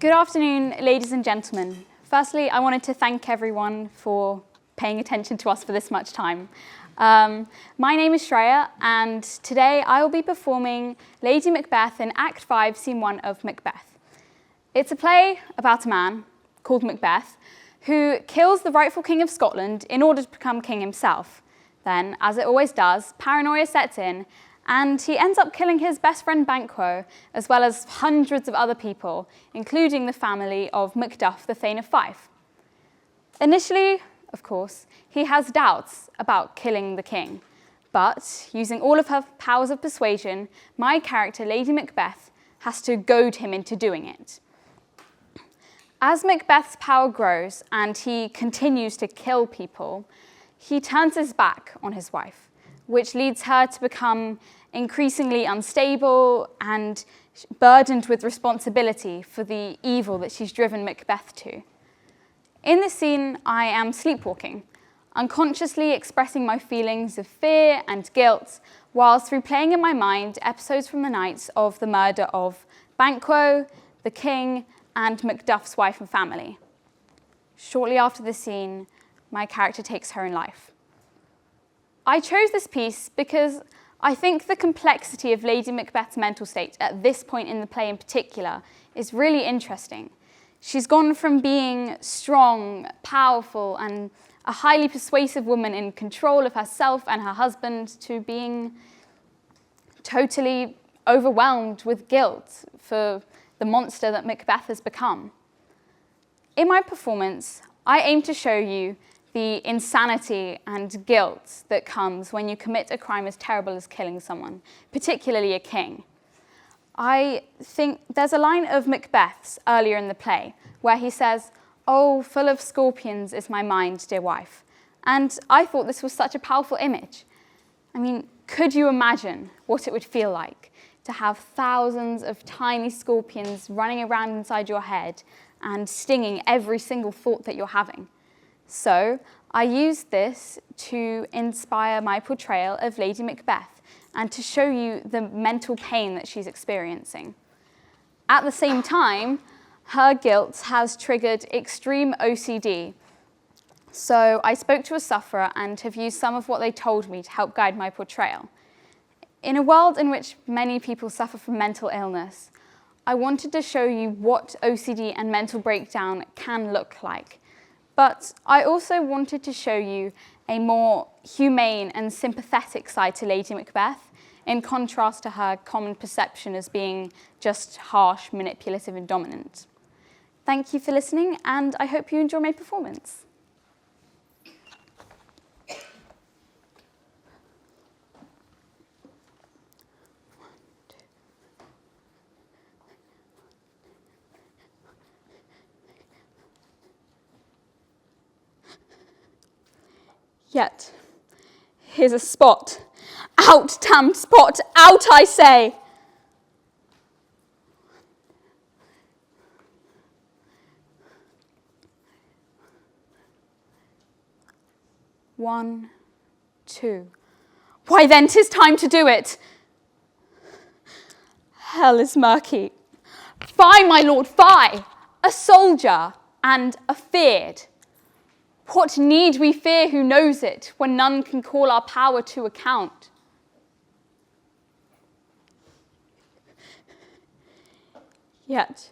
Good afternoon, ladies and gentlemen. Firstly, I wanted to thank everyone for paying attention to us for this much time. My name is Shreya, and today I will be performing Lady Macbeth in Act 5, Scene 1 of Macbeth. It's a play about a man called Macbeth who kills the rightful King of Scotland in order to become king himself. Then, as it always does, paranoia sets in, and he ends up killing his best friend Banquo, as well as hundreds of other people, including the family of Macduff, the Thane of Fife. Initially, of course, he has doubts about killing the king, but using all of her powers of persuasion, my character, Lady Macbeth, has to goad him into doing it. As Macbeth's power grows and he continues to kill people, he turns his back on his wife, which leads her to become increasingly unstable and burdened with responsibility for the evil that she's driven Macbeth to. In this scene, I am sleepwalking, unconsciously expressing my feelings of fear and guilt, whilst replaying in my mind episodes from the nights of the murder of Banquo, the king, and Macduff's wife and family. Shortly after the scene, my character takes her own life. I chose this piece because I think the complexity of Lady Macbeth's mental state at this point in the play in particular is really interesting. She's gone from being strong, powerful, and a highly persuasive woman in control of herself and her husband to being totally overwhelmed with guilt for the monster that Macbeth has become. In my performance, I aim to show you the insanity and guilt that comes when you commit a crime as terrible as killing someone, particularly a king. I think there's a line of Macbeth's earlier in the play where he says, "Oh, full of scorpions is my mind, dear wife." And I thought this was such a powerful image. I mean, could you imagine what it would feel like to have thousands of tiny scorpions running around inside your head and stinging every single thought that you're having? So I used this to inspire my portrayal of Lady Macbeth and to show you the mental pain that she's experiencing. At the same time, her guilt has triggered extreme OCD. So I spoke to a sufferer and have used some of what they told me to help guide my portrayal. In a world in which many people suffer from mental illness, I wanted to show you what OCD and mental breakdown can look like. But I also wanted to show you a more humane and sympathetic side to Lady Macbeth, in contrast to her common perception as being just harsh, manipulative, and dominant. Thank you for listening, and I hope you enjoy my performance. Yet, here's a spot. Out, damned spot, out, I say! One, two. Why then, 'tis time to do it. Hell is murky. Fie, my lord, fie! A soldier and afeard. What need we fear who knows it, when none can call our power to account? Yet,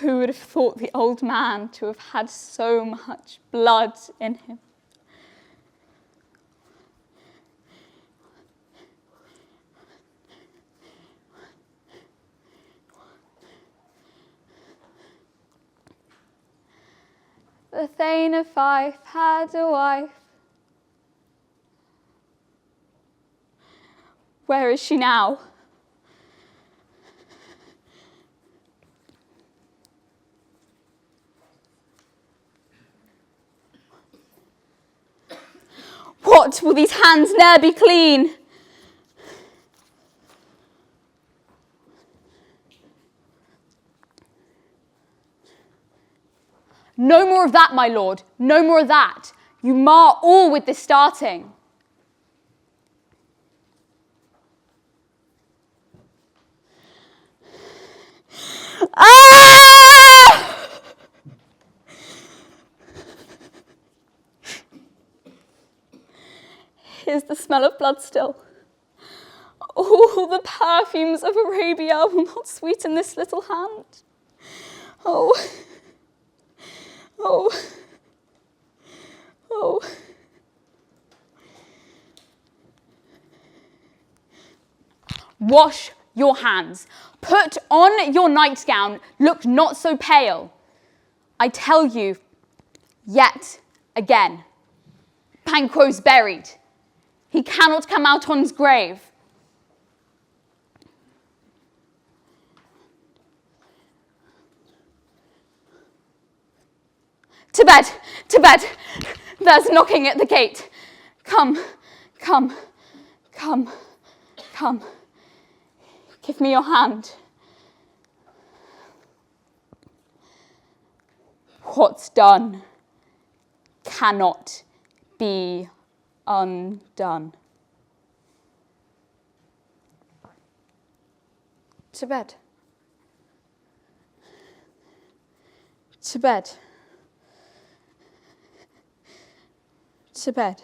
who would have thought the old man to have had so much blood in him? The Thane of Fife had a wife. Where is she now? What, will these hands ne'er be clean? No more of that, my lord, no more of that. You mar all with this starting. Ah! smell of blood still. All the perfumes of Arabia will not sweeten this little hand. Oh, oh, oh. Wash your hands. Put on your nightgown. Look not so pale. I tell you, yet again, Banquo's buried. He cannot come out on his grave. To bed, to bed. There's knocking at the gate. Come, come, come, come. Give me your hand. What's done cannot be undone. To bed. To bed. To bed.